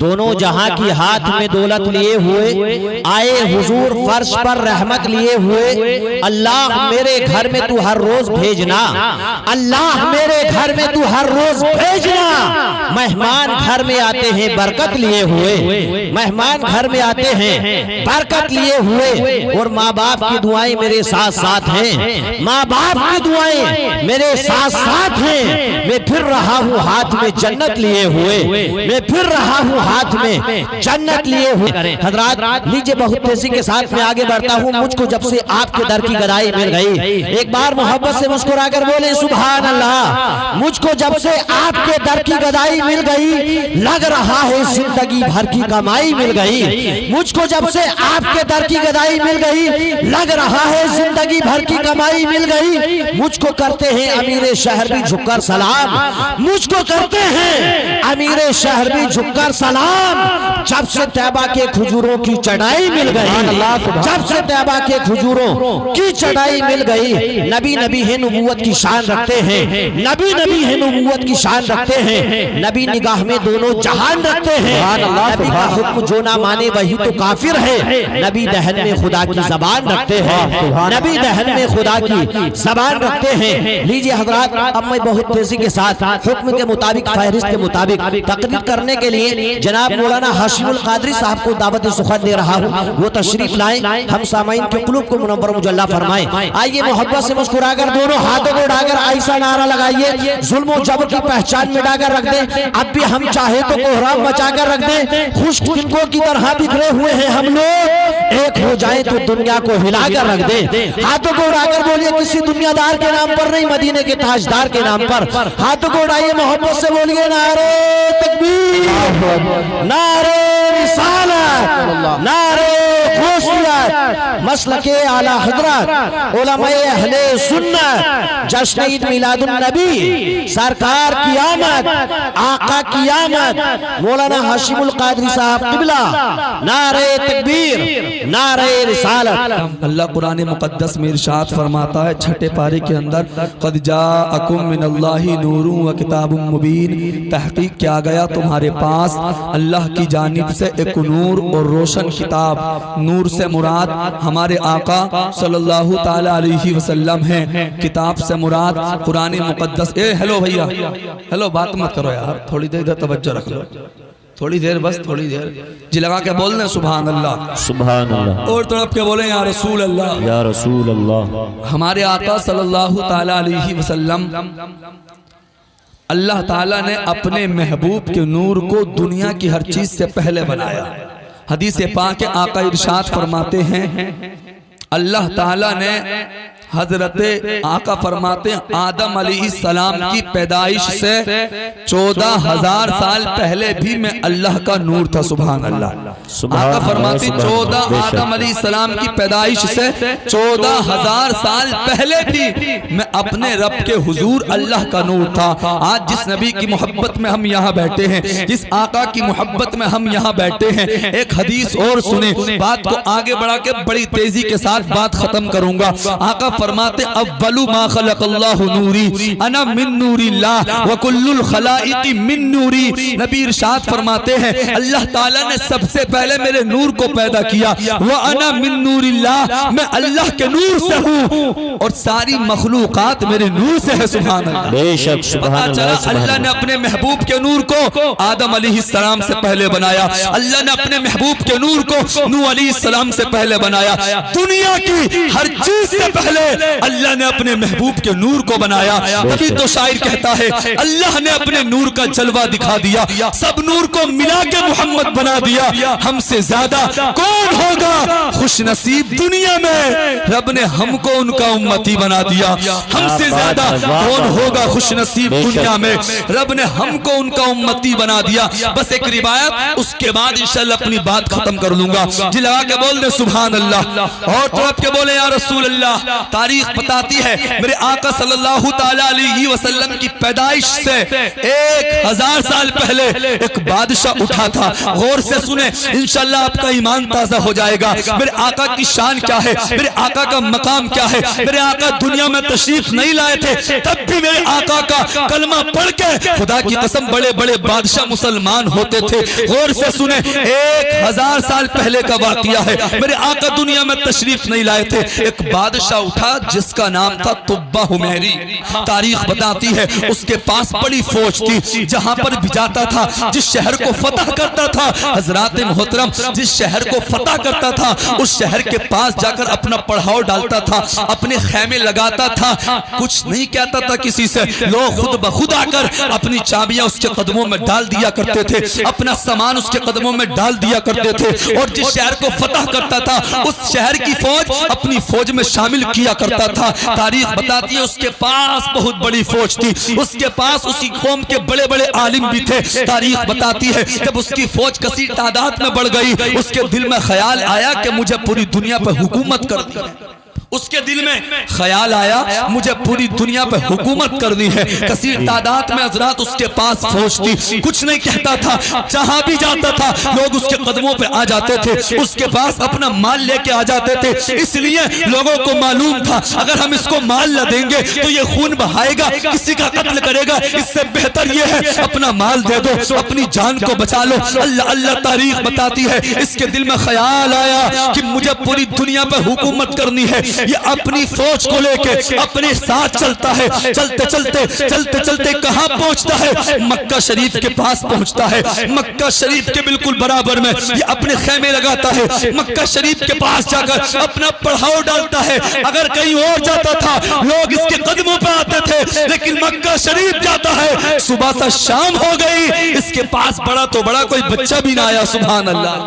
دونوں جہاں کی ہاتھ میں دولت لیے ہوئے آئے حضور فرش پر رحمت لیے ہوئے، اللہ میرے گھر میں تو ہر روز بھیجنا، اللہ میرے گھر میں تو ہر روز بھیجنا۔ مہمان گھر میں آتے ہیں برکت لیے ہوئے، مہمان گھر میں آتے ہیں برکت لیے ہوئے، اور ماں باپ کی دعائیں میرے ساتھ ساتھ ہیں، ماں باپ کی دعائیں میرے ساتھ ساتھ ہیں۔ میں پھر رہا ہوں ہاتھ میں جنت لیے ہوئے، میں پھر رہا ہوں ہاتھ میں جنت لیے ہوئے۔ حضرات لیجئے بہت تیزی کے ساتھ میں آگے بڑھتا ہوں۔ مجھ کو جب سے آپ کے در کی گدائی مل گئی، ایک بار محبت سے مسکرا کر بولے سبحان اللہ۔ مجھ کو جب سے آپ کے در کی گدائی مل گئی، لگ رہا ہے زندگی بھر کی کمائی مل گئی۔ مجھ کو جب سے آپ کے در کی گدائی مل گئی، لگ رہا ہے زندگی بھر کی کمائی مل گئی۔ مجھ کو کرتے ہیں امیر شہر بھی جھک کر سلام، مجھ کو کرتے ہیں امیر شہر بھی جھک کر سلام۔ جب سے طیبہ کے کھجوروں کی چڑھائی مل گئی، جب سے طیبہ کے کھجوروں کی چڑھائی مل گئی، نبی نبی ہے نبوت کی شان رکھتے ہیں، نبی نبی ہے نبوت کی شان رکھتے ہیں، نبی نگاہ میں دونوں جہان رکھتے ہیں۔ نبی کا حکم جو نہ مانے وہی تو کافر ہے، نبی دہن میں خدا کی زبان رکھتے ہیں، نبی دہن میں خدا کی زبان رکھتے ہیں۔ لیجئے حضرات اب میں بہت تیزی کے ساتھ حکم کے مطابق فہرست کے مطابق تقریر کرنے کے لیے جناب مولانا ہاشم القادری صاحب کو دعوت سخن دے رہا ہوں، وہ تشریف لائیں، ہم سامعین کے قلوب کو منور مجلہ فرمائیں۔ آئیے محبت سے مسکرا کر دونوں ہاتھوں کو اٹھا کر ایسا نعرہ لگائیے، ظلم و جبر کی پہچان مٹا کر رکھ دیں، اب بھی ہم چاہے تو کوہرام مچا کر رکھ دیں، خشک تنکوں کی طرح بکھرے ہوئے ہیں ہم لوگ، ایک ہو جائیں تو دنیا کو ہلا کر رکھ دیں۔ ہاتھوں کو اٹھا کر بولیے کسی دنیا دار کے نام پر نہیں، مدینے کے تاجدار کے نام پر۔ ہاتھوں کو اٹھائیے محبت سے بولیے نعرہ تکبیر، نعرہ رسالت، نعرہ غوثیت، مسلک اعلی حضرت علماء اہل سنت، جشن عید میلاد النبی، سرکار کی آمد، آقا کی آمد، مولانا ہاشم القادری صاحب قبلہ، نعرہ تکبیر، نعرہ رسالت۔ اللہ قرآن مقدس میں ارشاد فرماتا ہے چھٹے پارے کے اندر قد جاءکم من اللہ نور و کتاب مبین، تحقیق کیا گیا تمہارے پاس اللہ کی جانب سے ایک نور اور روشن کتاب۔ نور سے مراد ہمارے آقا صلی اللہ تعالی علیہ وسلم ہیں، کتاب سے مراد قرآن مقدس۔ ہیلو بھیا، ہیلو بات مت کرو یار، تھوڑی دیر ادھر توجہ رکھ لو، تھوڑی دیر بس تھوڑی دیر جی لگا کے بولنے سبحان اللہ، سبحان اللہ، اور تڑپ کے بولیں یا رسول اللہ، یا رسول اللہ۔ ہمارے آقا صلی اللہ تعالی علیہ وسلم اللہ تعالیٰ نے اپنے محبوب کے نور کو دنیا کی ہر چیز سے پہلے بنایا۔ حدیث پاک آقا ارشاد فرماتے ہیں اللہ تعالیٰ نے حضرت آقا فرماتے ہیں آدم علیہ السلام کی پیدائش سے 14,000 سال پہلے بھی میں اللہ کا نور تھا، سبحان اللہ۔ آقا فرماتے ہیں آدم علیہ السلام کی پیدائش سے 14,000 سال پہلے بھی میں اپنے رب کے حضور اللہ کا نور تھا۔ آج جس نبی کی محبت میں ہم یہاں بیٹھے ہیں، جس آقا کی محبت میں ہم یہاں بیٹھے ہیں، ایک حدیث اور سنیں، بات کو آگے بڑھا کے بڑی تیزی کے ساتھ بات ختم کروں گا۔ آقا فرماتے اول ما خلق اللہ نوری انا من نور اللہ وکل الخلائق من نوری۔ نبی ارشاد فرماتے ہیں اللہ تعالیٰ نے سب سے پہلے میرے نور کو پیدا کیا، وانا من نور اللہ، میں اللہ کے نور سے ہوں اور ساری مخلوقات میرے نور سے ہے، سبحان اللہ۔ بے شک سبحان اللہ۔ اللہ نے اپنے محبوب کے نور کو آدم علیہ السلام سے پہلے بنایا، اللہ نے اپنے محبوب کے نور کو نوح علیہ السلام سے پہلے بنایا، دنیا کی ہر چیز سے پہلے اللہ نے اپنے محبوب کے نور کو بنایا۔ تبھی تو شاعر کہتا ہے اللہ نے اپنے نور کا جلوہ دکھا دیا، سب نور کو ملا کے محمد بنا دیا۔ ہم سے زیادہ کون ہوگا خوش نصیب دنیا میں، رب نے ہم کو ان کا امتی بنا دیا۔ ہم سے زیادہ کون ہوگا خوش نصیب دنیا میں، رب نے ہم کو ان کا امتی بنا دیا۔ بس ایک روایت، اس کے بعد انشاءاللہ اپنی بات ختم کر لوں گا۔ جی لگا کے بول دے سبحان اللہ، اور طرف کے بولے یا رسول اللہ۔ تاریخ بتاتی ہے میرے آقا صلی اللہ تعالیٰ علیہ وسلم کی پیدائش سے 1000 سال پہلے ایک بادشاہ اٹھا تھا. غور سے سنیں انشاءاللہ آپ کا ایمان تازہ ہو جائے گا. میرے آقا کی شان کیا ہے, میرے آقا کا مقام کیا ہے. میرے آقا دنیا میں تشریف نہیں لائے تھے, تب بھی میرے آقا کا کلمہ پڑھ کے خدا کی قسم بڑے بڑے بادشاہ مسلمان ہوتے تھے. غور سے سنیں 1000 سال پہلے کا واقعہ ہے. میرے آقا دنیا میں تشریف نہیں لائے تھے, ایک بادشاہ اٹھا جس کا نام تھا تبہ حمیری. تاریخ بتاتی ہے اس کے پاس بڑی فوج تھی, جہاں پر بھی جاتا تھا جس شہر کو فتح کرتا تھا, حضرات محترم جس شہر کو فتح کرتا تھا اس شہر کے پاس جا کر اپنا پڑھاؤ ڈالتا تھا, اپنے خیمے لگاتا تھا, کچھ نہیں کہتا تھا کسی سے. لوگ خود بخود آ کر اپنی چابیاں اس کے قدموں میں ڈال دیا کرتے تھے, اپنا سامان اس کے قدموں میں ڈال دیا کرتے تھے, اور جس شہر کو فتح کرتا تھا اس شہر کی فوج اپنی فوج میں شامل کیا کرتا تھا. تاریخ بتاتی ہے اس کے پاس بہت بڑی فوج تھی, اس کے پاس اسی قوم کے بڑے بڑے عالم بھی تھے. تاریخ بتاتی ہے جب اس کی فوج کثیر تعداد میں بڑھ گئی, اس کے دل میں خیال آیا کہ مجھے پوری دنیا پہ حکومت کرنی ہے. اس کے دل میں خیال آیا مجھے پوری دنیا پہ حکومت کرنی ہے. کثیر تعداد میں حضرات اس کے پاس فوج تھی, کچھ نہیں کہتا تھا, جہاں بھی جاتا تھا لوگ اس کے قدموں پہ آ جاتے تھے, اس کے پاس اپنا مال لے کے آ جاتے تھے. اس لیے لوگوں کو معلوم تھا اگر ہم اس کو مال نہ دیں گے تو یہ خون بہائے گا, کسی کا قتل کرے گا, اس سے بہتر یہ ہے اپنا مال دے دو, اپنی جان کو بچا لو. اللہ اللہ تاریخ بتاتی ہے اس کے دل میں خیال آیا کہ مجھے پوری دنیا پہ حکومت کرنی ہے. یہ اپنی فوج کو لے کے اپنے ساتھ چلتا ہے, چلتے چلتے چلتے چلتے کہاں پہنچتا ہے, مکہ شریف کے پاس پہنچتا ہے. مکہ شریف کے بالکل برابر میں یہ اپنے خیمے لگاتا ہے, مکہ شریف کے پاس جا کر اپنا پڑھاؤ ڈالتا ہے. اگر کہیں اور جاتا تھا لوگ اس کے قدموں پہ آتے تھے, لیکن مکہ شریف جاتا ہے صبح سے شام ہو گئی, اس کے پاس بڑا تو بڑا کوئی بچہ بھی نہ آیا. سبحان اللہ.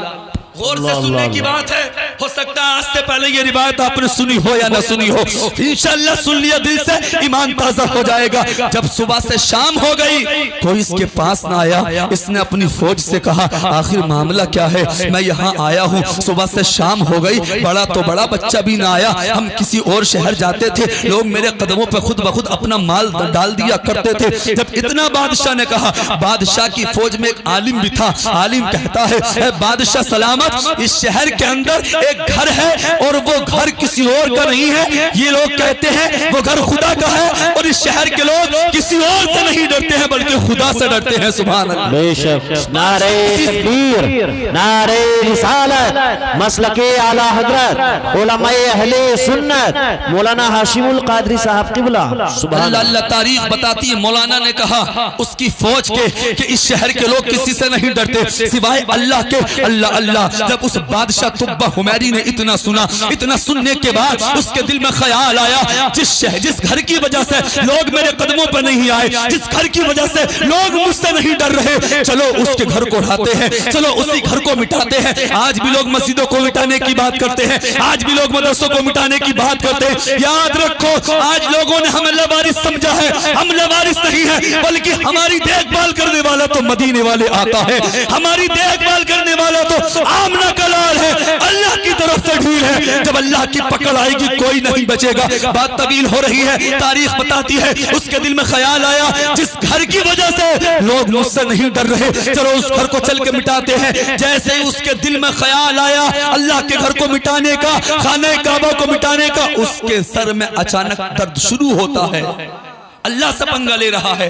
غور سے سننے کی بات ہے, ہو سکتا ہے آج سے پہلے یہ روایت آپ نے سنی ہو یا نہ سنی ہو, انشاءاللہ سن لیا دل سے ایمان تازہ ہو جائے گا. جب صبح سے شام ہو گئی کوئی اس کے پاس نہ آیا, اس نے اپنی فوج سے کہا آخر معاملہ کیا ہے, میں یہاں آیا ہوں, صبح سے شام ہو گئی, بڑا تو بڑا بچہ بھی نہ آیا, ہم کسی اور شہر جاتے تھے, لوگ میرے قدموں پہ خود بخود اپنا مال ڈال دیا کرتے تھے. جب اتنا بادشاہ نے کہا, بادشاہ کی فوج میں ایک عالم بھی تھا, عالم کہتا ہے اے بادشاہ سلامت, اس شہر کے اندر ایک گھر ہے اور وہ گھر کسی اور کا نہیں ہے. یہ لوگ کہتے ہیں وہ گھر خدا کا ہے, اور اس شہر کے لوگ کسی اور سے نہیں ڈرتے ہیں بلکہ خدا سے ڈرتے ہیں. سبحان اللہ. بے شک. نعرہ تکبیر, نعرہ رسالت, مسلک اعلی حضرت علماء اہل سنت مولانا ہاشم القادری صاحب قبلہ. سبحان اللہ. اللہ تاریخ بتاتی ہے مولانا نے کہا اس کی فوج کے کہ اس شہر کے لوگ کسی سے نہیں ڈرتے سوائے اللہ کے. اللہ اللہ. جب اس بادشاہ تبہ حمیری نے اتنا سنا, اتنا سننے کے بعد اس کے دل میں خیال آیا جس گھر کی وجہ سے لوگ میرے قدموں پر نہیں آئے, جس گھر کی وجہ سے لوگ مجھ سے نہیں ڈر رہے, چلو اس کے گھر کو اڑاتے ہیں, چلو اسی گھر کو مٹاتے ہیں. آج بھی لوگ مسجدوں کو مٹانے کی بات کرتے ہیں, آج بھی لوگ مدرسوں کو مٹانے کی بات کرتے ہیں. یاد رکھو آج لوگوں نے ہمیں لوارث سمجھا ہے, ہم لوارث نہیں ہیں بلکہ ہماری دیکھ بھال کرنے والا تو مدینے والے آقا ہے, ہماری دیکھ بھال کرنے والا تو آمنہ کا لال ہے, اللہ کی طرف سے ڈھیل ہے. جب اللہ کی پکڑ آئے گی کوئی نہیں بچے گا. بات طویل ہو رہی ہے, تاریخ بتاتی ہے اس کے دل میں خیال آیا جس گھر کی وجہ سے لوگ مجھ سے نہیں ڈر رہے, چلو اس گھر کو چل کے مٹاتے ہیں. جیسے اس کے دل میں خیال آیا اللہ کے گھر کو مٹانے کا, خانہ کعبہ کو مٹانے کا, اس کے سر میں اچانک درد شروع ہوتا ہے. اللہ سے پنگا لے رہا ہے.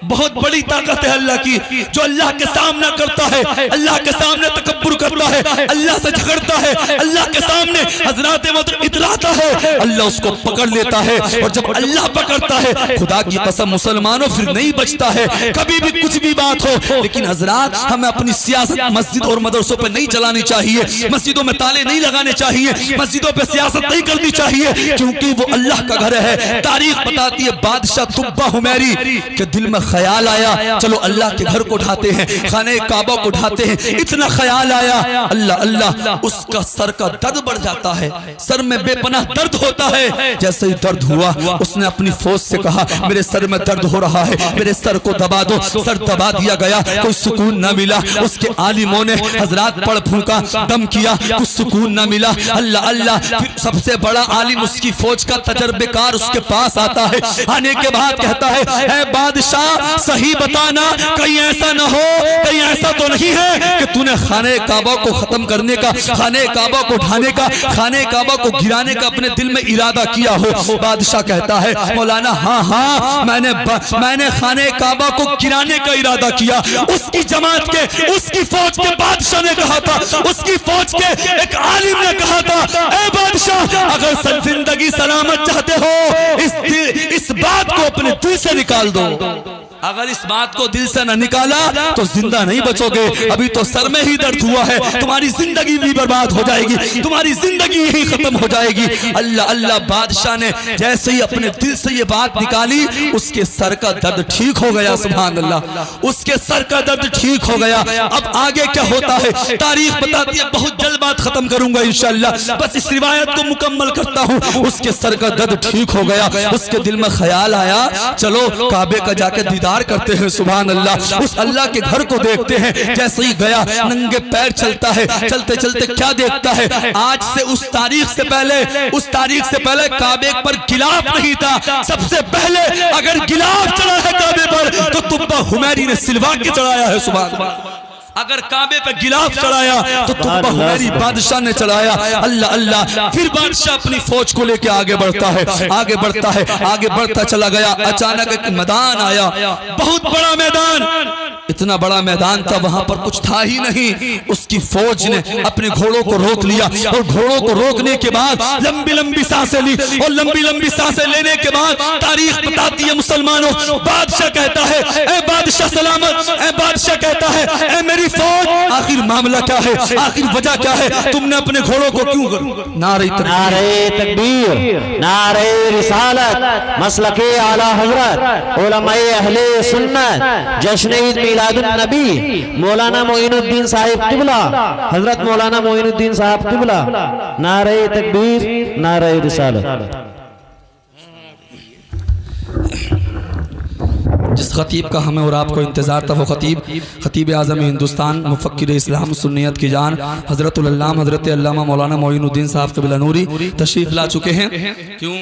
بہت بڑی طاقت ہے اللہ کی, جو اللہ کے سامنے کرتا ہے, اللہ کے سامنے تکبر کرتا ہے, اللہ سے جھگڑتا ہے, اللہ کے سامنے حضرات اتراتا ہے, اللہ اس کو پکڑ لیتا ہے. اور جب اللہ پکڑتا ہے خدا کی قسم مسلمانوں پھر نہیں بچتا ہے, کبھی بھی کچھ بھی بات ہو. لیکن حضرات ہمیں اپنی سیاست مسجد اور مدرسوں پہ نہیں چلانی چاہیے, مسجدوں میں تالے نہیں لگانے چاہیے, مسجدوں پہ سیاست نہیں کرنی چاہیے, کیونکہ وہ اللہ کا گھر ہے. تاریخ بتاتی ہے بادشاہ تبہ حمیری کے دل میں خیال آیا چلو اللہ کے گھر کو اٹھاتے ہیں، خانہ کعبہ کو اٹھاتے ہیں، اتنا خیال آیا اللہ اللہ اس کا سر کا درد بڑھ جاتا ہے، سر میں بے پناہ درد ہوتا ہے۔ جیسے ہی درد ہوا اس نے اپنی فوج سے کہا میرے سر میں درد ہو رہا ہے، میرے سر کو دبا دو۔ سر دبا دیا گیا، کوئی سکون نہ ملا۔ اس کے عالموں نے حضرات پڑھ پھونکا، دم کیا، کچھ سکون نہ ملا۔ اللہ اللہ پھر سب سے بڑا عالم اس کی فوج کا تجربے کار اس کے پاس آتا ہے، آنے کے بعد کہتا ہے اے بادشاہ صحیح بتانا، کہیں ایسا نہ ہو، کہیں ایسا تو نہیں ہے کہ تو نے خانہ کعبہ کو ختم کرنے کا، خانہ کعبہ کو اٹھانے کا، خانہ کعبہ کو گرانے کا اپنے دل میں ارادہ کیا ہو؟ بادشاہ کہتا ہے مولانا ہاں ہاں میں نے خانہ کعبہ کو گرانے کا ارادہ کیا۔ اس کی جماعت کے، اس کی فوج کے بادشاہ نے کہا تھا، اس کی فوج کے ایک عالم نے کہا تھا اے بادشاہ اگر زندگی سلامت چاہتے ہو اس بات کو اپنے دل سے نکال دو۔ اگر اس بات کو دل سے نہ نکالا تو زندہ نہیں بچو گے، ابھی تو سر میں ہی درد ہوا ہے، تمہاری زندگی بھی برباد ہو جائے گی، تمہاری زندگی ہی ختم ہو جائے گی۔ اللہ اللہ بادشاہ نے جیسے ہی اپنے دل سے یہ بات نکالی اس کے سر کا درد ٹھیک ہو گیا، سبحان اللہ، اس کے سر کا درد ٹھیک ہو گیا۔ اب آگے کیا ہوتا ہے تاریخ بتاتی ہے، بہت جلد بات ختم کروں گا انشاءاللہ، بس اس روایت کو مکمل کرتا ہوں۔ اس کے سر کا درد ٹھیک ہو گیا، اس کے دل میں خیال آیا چلو کعبے کا جا کے دیدار کرتے ہیں، سبحان اللہ، اس اللہ کے گھر کو دیکھتے ہیں۔ جیسے ہی گیا ننگے پیر چلتا ہے، چلتے چلتے کیا دیکھتا ہے آج سے اس تاریخ سے پہلے کعبے پر غلاف نہیں تھا، سب سے پہلے اگر غلاف چڑھا ہے کعبے پر تو تبہ حمیری نے سلوا کے چڑھایا ہے، سبحان اللہ، اگر کعبے پہ غلاف چڑھایا تو تبہ حمیری بادشاہ نے چڑھایا۔ اللہ اللہ پھر بادشاہ اپنی فوج کو لے کے آگے بڑھتا ہے، آگے بڑھتا ہے، آگے بڑھتا چلا گیا۔ اچانک ایک میدان آیا، بہت بڑا میدان، اتنا بڑا میدان تھا وہاں پر کچھ تھا ہی نہیں۔ اس کی فوج نے اپنے گھوڑوں کو روک لیا اور گھوڑوں کو روکنے کے بعد لمبی لمبی سانسیں لی، اور لمبی لمبی سانسیں لینے کے بعد تاریخ بتاتی ہے مسلمانوں، بادشاہ کہتا ہے اے بادشاہ سلامت، اے بادشاہ کہتا ہے اے میری فوج آخر معاملہ کیا ہے، آخر وجہ کیا ہے، تم نے اپنے گھوڑوں کو کیوں نعرہ تکبیر، نعرہ رسالت، مسلک اعلی حضرت، علماء اہل سنت، جشن عید میلاد النبی مولانا معین الدین صاحب قبلہ، حضرت مولانا معین الدین صاحب قبلہ، نعرہ تکبیر، نعرہ رسالت۔ جس خطیب کا ہمیں اور آپ کو انتظار تھا وہ خطیب اعظم ہندوستان، مفکر اسلام سنیت کی جان، حضرت العلامہ حضرت علامہ مولانا معین الدین صاحب قبلہ نوری تشریف لا چکے ہیں۔ کیوں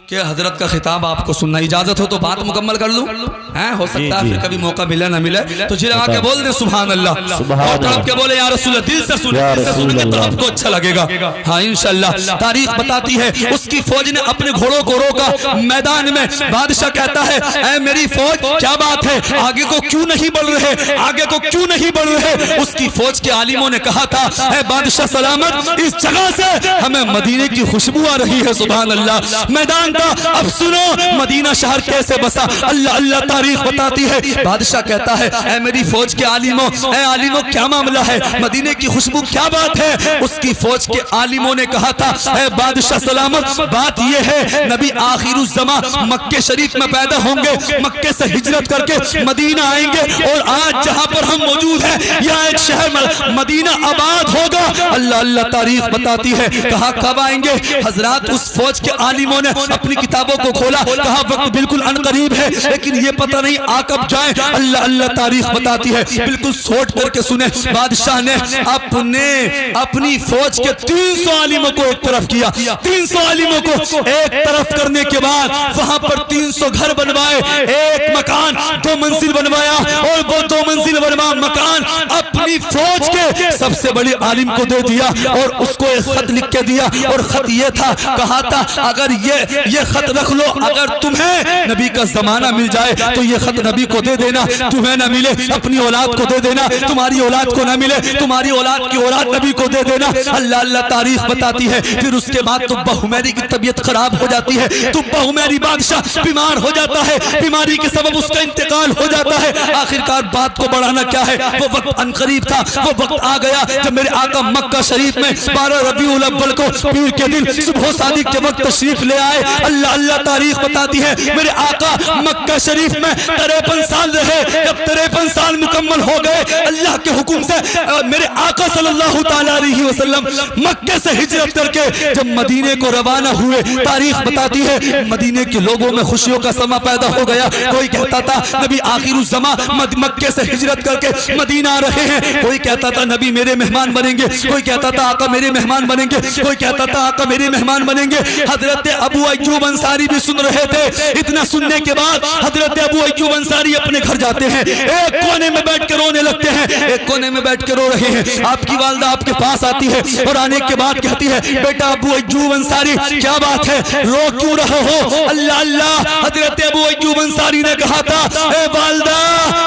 کہ حضرت کا خطاب آپ کو سننا، اجازت ہو تو بات مکمل کر لوں، ہو سکتا ہے پھر کبھی موقع ملے نہ ملے تو جی لگا کے بول دیں سبحان اللہ، اور تڑپ کے بولے یا رسول اللہ، دل سے سنیں گے تو آپ کو اچھا لگے گا۔ ہاں انشاءاللہ تاریخ بتاتی ہے اس کی فوج نے اپنے گھوڑوں کو روکا میدان میں، بادشاہ کہتا ہے اے میری فوج کیا بات ہے، آگے کو کیوں نہیں بڑھ رہے، آگے کو کیوں نہیں بڑھ رہے؟ اس کی فوج کے عالموں نے کہا تھا اے بادشاہ سلامت اس جگہ سے ہمیں مدینے کی خوشبو آ رہی ہے، سبحان اللہ، میدان کا اب سنو مدینہ شہر کیسے بسا، اللہ اللہ تاریخ بتاتی ہے۔ بادشاہ کہتا ہے اے میری فوج کے عالموں، اے عالموں کیا معاملہ ہے، مدینے کی خوشبو کیا بات ہے؟ اس کی فوج کے عالموں نے کہا تھا اے بادشاہ سلامت بات یہ ہے نبی آخر الزمان مکہ شریف میں پیدا ہوں گے، مکے سے ہجرت کر کے مدینہ آئیں گے، اور آج جہاں پر ہم موجود ہیں یہاں ایک شہر مدینہ آباد ہوگا۔ اللہ اللہ تاریخ بتاتی ہے کہا کب آئیں گے؟ حضرات اس فوج کے عالموں نے اپنی کتابوں کو کھولا، کہا وقت بالکل انقریب ہے لیکن یہ پتہ نہیں آ کب جائیں۔ اللہ اللہ تاریخ بتاتی ہے بالکل سوٹ کر کے سنیں، بادشاہ نے اپنی فوج کے 300 عالموں کو ایک طرف کیا، 300 عالموں کو ایک طرف کرنے کے بعد وہاں پر 300 گھر بنوائے، ایک مکان 2 منزل بنوایا، اور وہ 2 منزل بنوا مکان اپنی فوج کے سب سے بڑی عالم کو دے دیا، اور اس کو ایک خط لکھ کے دیا، اور خط یہ تھا، کہا تھا اگر یہ خط رکھ لو، اگر تمہیں نبی کا زمانہ مل جائے تو یہ خط نبی کو دے دینا، تمہیں نہ ملے اپنی اولاد کو دے دینا، تمہاری اولاد کو نہ ملے تمہاری اولاد کی اولاد نبی کو دے دینا۔ اللہ اللہ تاریخ بتاتی ہے پھر اس کے بعد تبہ حمیری کی طبیعت خراب ہو جاتی ہے، تبہ حمیری بادشاہ بیمار ہو جاتا ہے، بیماری کے سبب اس کا انتقال ہو جاتا ہے۔ آخرکار بات کو بڑھانا کیا ہے، وہ وقت انقریب تھا، وہ وقت آ گیا جب میرے آقا مکہ شریف میں 12 ربیع الاول کو پیر کے دن صبح صادق کے وقت تشریف لے آئے۔ اللہ اللہ تاریخ بتاتی ہے میرے آقا مکہ شریف میں 53 سال رہے. جب 53 سال مکمل ہو گئے اللہ کے حکم سے میرے آقا صلی اللہ تعالیٰ علیہ وسلم مکہ سے ہجرت کر کے جب مدینے کو روانہ ہوئے, تاریخ بتاتی ہے مدینے کے لوگوں میں خوشیوں کا سما پیدا ہو گیا. کوئی کہتا تھا نبی آخر الزمان مکہ سے ہجرت کر کے مدینہ آ رہے ہیں, کوئی کہتا تھا نبی میرے مہمان بنیں گے, کوئی کہتا تھا آقا میرے مہمان بنیں گے, کوئی کہتا تھا آقا میرے مہمان بنیں گے. حضرت ابو ایوب انصاری بھی سن رہے تھے. اتنا سننے کے بعد حضرت ابو ایوب انصاری اپنے گھر جاتے ہیں, ایک کونے میں بیٹھ کے رونے لگتے ہیں, ایک کونے میں بیٹھ کے رو رہے ہیں. آپ کی والدہ آپ کے پاس آتی ہے اور آنے کے بعد کہتی ہے بیٹا ابو ایوب انصاری کیا بات ہے, رو کیوں رہے ہو؟ اللہ اللہ. حضرت ابو ایوب انصاری نے کہا تھا اے والدہ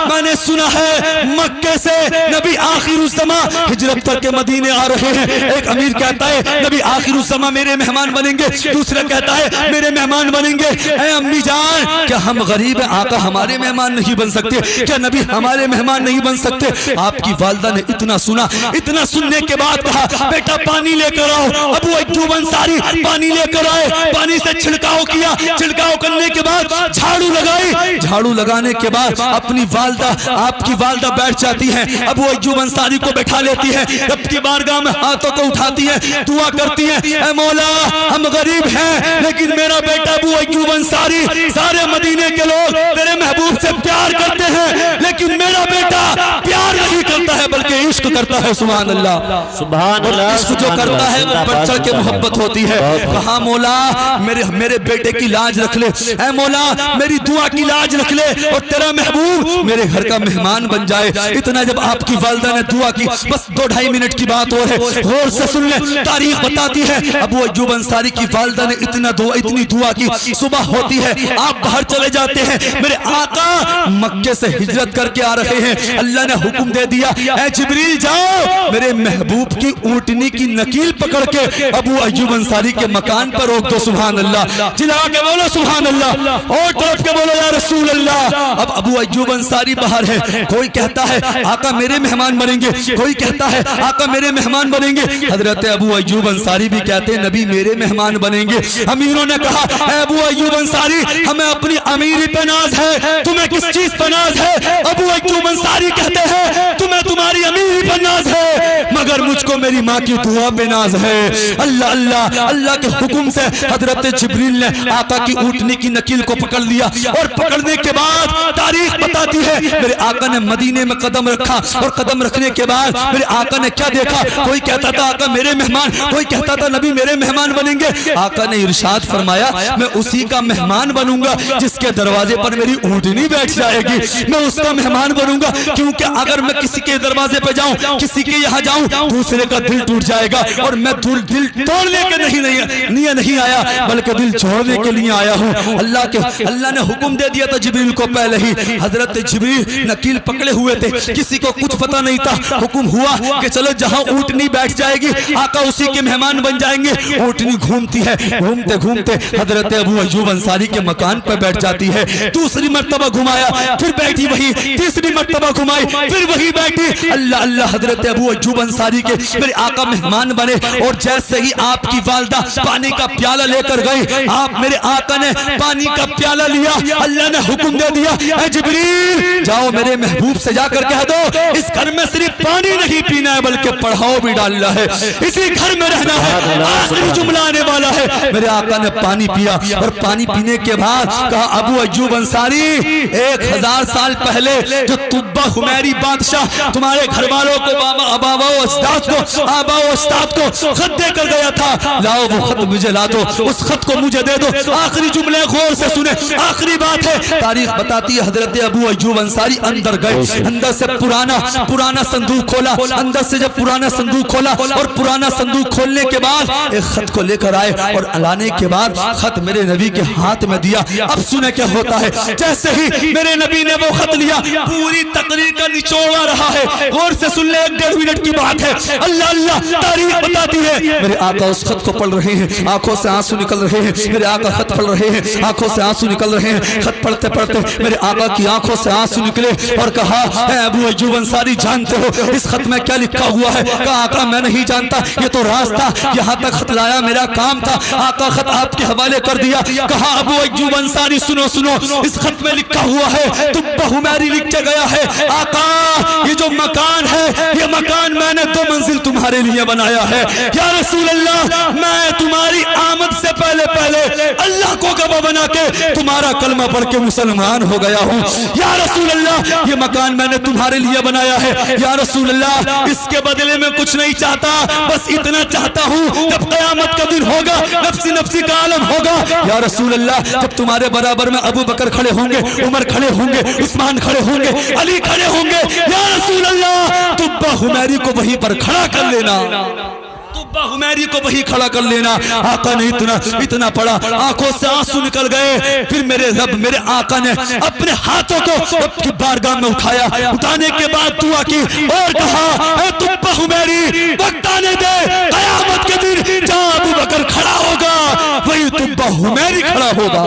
میں نے سنا ہے مکے سے نبی آخر الزمان ہجرت کر کے مدینے آ رہے ہیں. ایک امیر کہتا ہے نبی آخر الزمان میرے مہمان بنیں گے, دوسرا کہتا ہے میرے مہمان بنیں گے. اے امی جان کیا ہم غریب ہیں, آقا ہمارے مہمان نہیں بن سکتے, کیا نبی ہمارے مہمان نہیں بن سکتے؟ آپ کی والدہ نے اتنا سنا, اتنا سننے کے بعد کہا بیٹا پانی لے کر آؤ. ابو ایوب انصاری پانی لے کر آئے, پانی سے چھڑکاؤ کیا, چھڑکاؤ کرنے کے بعد جھاڑو لگائی, جھاڑو لگانے کے بعد اپنی والدہ آپ کی والدہ بیٹھ جاتی ہیں, ابو ایوب انصاری کو بٹھا لیتی ہے, رب کی بارگاہ میں ہاتھوں کو اٹھاتی ہے, دعا کرتی ہے اے مولا ہم غریب ہیں لیکن میرا بیٹا ابو ایوب انصاری سارے مدینے کے لوگ تیرے محبوب سے پیار کرتے ہیں لیکن میرا بیٹا پیار نہیں کرتا ہے بلکہ عشق کرتا ہے. سبحان اللہ, سبحان اللہ. عشق جو کرتا ہے وہ بڑھ چڑھ کے محبت ہوتی ہے. کہا مولا میرے بیٹے کی لاج رکھ لے, اے مولا میری دعا کی لاج رکھ لے اور تیرا محبوب میرے گھر کا مہمان بن جائے. اتنا جب آپ کی والدہ نے دعا کی, بس 2-2.5 منٹ کی بات اور ہے, غور سے سن لیں. تاریخ بتاتی ہے ابو ایوب انصاری کی والدہ نے اتنی دعا کی, صبح ہوتی ہے آپ باہر چلے جاتے ہیں, میرے آقا مکے سے ہجرت کر کے آ رہے ہیں. اللہ نے حکم دے دیا اے جبریل جاؤ میرے محبوب کی اونٹنی کی نکیل پکڑ کے ابو ایوب انصاری کے مکان پر روک دو. سبحان اللہ, چلا کے بولو سبحان اللہ, اور طرف کے بولو یا رسول اللہ. اب ابو ایوب انصاری باہر ہے, کوئی کہتا ہے آقا میرے مہمان بنیں گے, کوئی کہتا ہے آقا میرے مہمان بنیں گے. حضرت ابو ایوب انصاری بھی کہتے ہیں نبی میرے مہمان بنیں گے. امیروں نے کہا اے ابو ایوب انصاری ہمیں اپنی امیری پہ ناز ہے, تمہیں کس چیز پہ ناز ہے؟ ابو ایوب انصاری کہتے ہیں تمہیں تمہاری امیری پہ ناز ہے مگر مجھ کو میری ماں کی دعا پہ ناز ہے. اللہ اللہ, اللہ کے حکم سے حضرت جبریل نے آقا کی اونٹنی کی نکیل کو پکڑ لیا اور پکڑنے کے بعد تاریخ بتاتی ہے میرے آقا نے مدینے میں قدم رکھا اور قدم رکھنے کے بعد میرے آقا نے کیا دیکھا, کوئی کہتا تھا آقا میرے مہمان, کوئی کہتا تھا نبی میرے مہمان بنیں گے. آقا نے ارشاد فرمایا میں اسی کا مہمان بنوں گا جس کے دروازے پر میری اونٹنی بیٹھ جائے گی, میں اس کا مہمان بنوں گا کیونکہ اگر میں کسی کے دروازے پہ جاؤں, کسی کے یہاں جاؤں, دوسرے کا دل ٹوٹ جائے گا اور میں دل توڑنے کے نہیں آیا بلکہ دل چھوڑنے کے لیے آیا ہوں. اللہ نے حکم دے دیا تھا جبریل کو پہلے ہی. حضرت جبریل نکیل پکڑے ہوئے تھے, کسی کو کچھ پتہ نہیں تھا. حکم ہوا کہ چلو جہاں اونٹنی بیٹھ جائے گی آقا اسی کے مہمان بن جائیں گے. اونٹنی گھومتی ہے, گھومتے گھومتے حضرت ابو ایوب انصاری کے مکان پر بیٹھ جاتی ہے. دوسری مرتبہ گھمایا, پھر بیٹھی وہی, تیسری مرتبہ گھمائی, پھر وہی بیٹھی. اللہ اللہ, حضرت ابو ایوب انصاری کے میرے آقا مہمان بنے اور جیسے ہی آپ کی والدہ پانی کا پیالہ لے کر گئی, آپ میرے آقا نے پانی کا پیالہ لیا. اللہ نے حکم دے دیا اے جبریل جاؤ میرے محبوب سے جا کر کہہ دو اس گھر میں صرف پانی نہیں پینا ہے بلکہ پڑھاؤ بھی ڈالنا ہے, اسی گھر میں رہنا ہے. آخری جملہ آنے والا ہے. میرے آقا نے پانی پیا اور پانی پینے کے بعد کہا ابو ایوب انصاری 1000 سال پہلے جو طبہ حمیری بادشاہ تمہارے گھر والوں کو آبا و استاد کو خط دے کر گیا تھا, لاؤ وہ خط مجھے لا دو, اس خط کو مجھے دے دو. آخری جملے غور سے سنیں, آخری بات ہے. تاریخ بتاتی ہے حضرت ابو ایوب انصاری اندر گئے, اندر سے پرانا صندوق کھولا, اندر سے جب پرانا صندوق کھولا اور پرانا صندوق کھولنے کے بعد ایک خط کو لے کر آئے اور لانے کے بعد خط میرے نبی کے ہاتھ میں دیا. اب سنیں کیا ہوتا ہے. جیسے ہی میرے نبی نے وہ خط لیا, پوری تقریر کا نچوڑا رہا ہے, غور سے سن لیں, 1.5 منٹ کی بات ہے، اللہ اللہ تاریخ بتاتی ہے، میرے آقا اس خط کو پڑھ رہے ہیں، آنکھوں سے آنسو نکل رہے ہیں، میرے آقا خط پڑھ رہے ہیں، آنکھوں سے آنسو نکل رہے ہیں، خط پڑھتے پڑھتے میرے آقا کی آنکھوں سے آنسو نکلے اور کہا اے ابو ایوب انصاری جانتے ہو اس خط میں کیا لکھا ہوا ہے؟ کہا آقا میں نہیں جانتا، یہ تو راز تھا، یہاں تک خط لایا میرا کام تھا، آقا خط آپ کے حوالے کر دیا۔ کہا ابو ایوب انصاری سنو سنو، اس خط میں لکھا ہوا ہے تبہ میری لکھ کے گیا ہے، آقا یہ جو مکان ہے یہ مکان میں نے 2 منزل تمہارے لیے بنایا ہے، یا رسول اللہ میں تمہاری آمد سے پہلے اللہ کو گواہ بنا کے تمہارا کلمہ پڑھ کے مسلمان ہو گیا ہوں، یا رسول اللہ یہ مکان میں نے تمہارے لیے بنایا ہے، یا رسول اللہ اس کے بدلے میں کچھ نہیں چاہتا، بس اتنا چاہتا ہوں جب قیامت کا دن ہوگا، نفسی نفسی کا عالم ہوگا، یا رسول اللہ جب تمہارے برابر میں ابو بکر کھڑے ہوں گے، عمر کھڑے ہوں گے، عثمان کھڑے ہوں گے، علی کھڑے ہوں گے، یا رسول اللہ تبہ حمیری کو وہیں پر کھڑا کر لینا، تبہ حمیری کو وہی کھڑا کر لینا۔ آقا نے اتنا پڑا، آنکھوں سے آنسو نکل گئے، پھر میرے رب میرے آقا نے اپنے ہاتھوں کو رب کی بارگاہ میں اٹھایا، اٹھانے کے بعد دعا کی اور کہا اے تبہ حمیری وقت آنے دے، قیامت کے دن جہاں ابو بکر کھڑا ہوگا وہی تبہ حمیری کھڑا ہوگا۔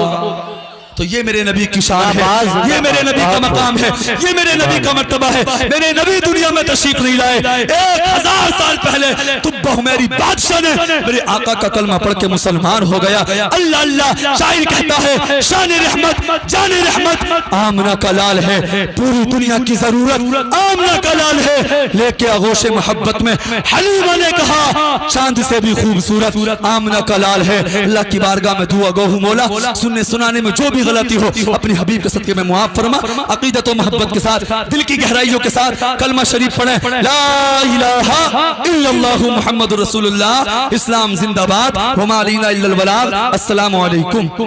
تو یہ میرے نبی کی شان ہے، یہ میرے نبی کا مقام ہے، یہ میرے نبی کا مرتبہ ہے۔ میرے نبی دنیا میں تشریف نہیں لائے، 1000 سال پہلے تبہ حمیری بادشاہ نے میرے آقا کا کلمہ پڑھ کے مسلمان ہو گیا۔ اللہ اللہ شاعر کہتا ہے شان رحمت جان رحمت آمنہ کا لال ہے، پوری دنیا کی ضرورت آمنہ کا لال ہے، لے کے آغوش محبت میں حلیمہ نے کہا چاند سے بھی خوبصورت آمنہ کا لال ہے۔ اللہ کی بارگاہ میں دعا گو ہوں مولا، سننے سنانے میں جو بھی غلطی ہو اپنی حبیب کے صدقے میں معاف فرما، عقیدت و محبت کے ساتھ دل کی گہرائیوں کے ساتھ کلمہ شریف پڑھیں، لا الہ الا اللہ محمد رسول اللہ، اسلام زندہ باد، وما علینا الا البلاغ۔ السلام علیکم۔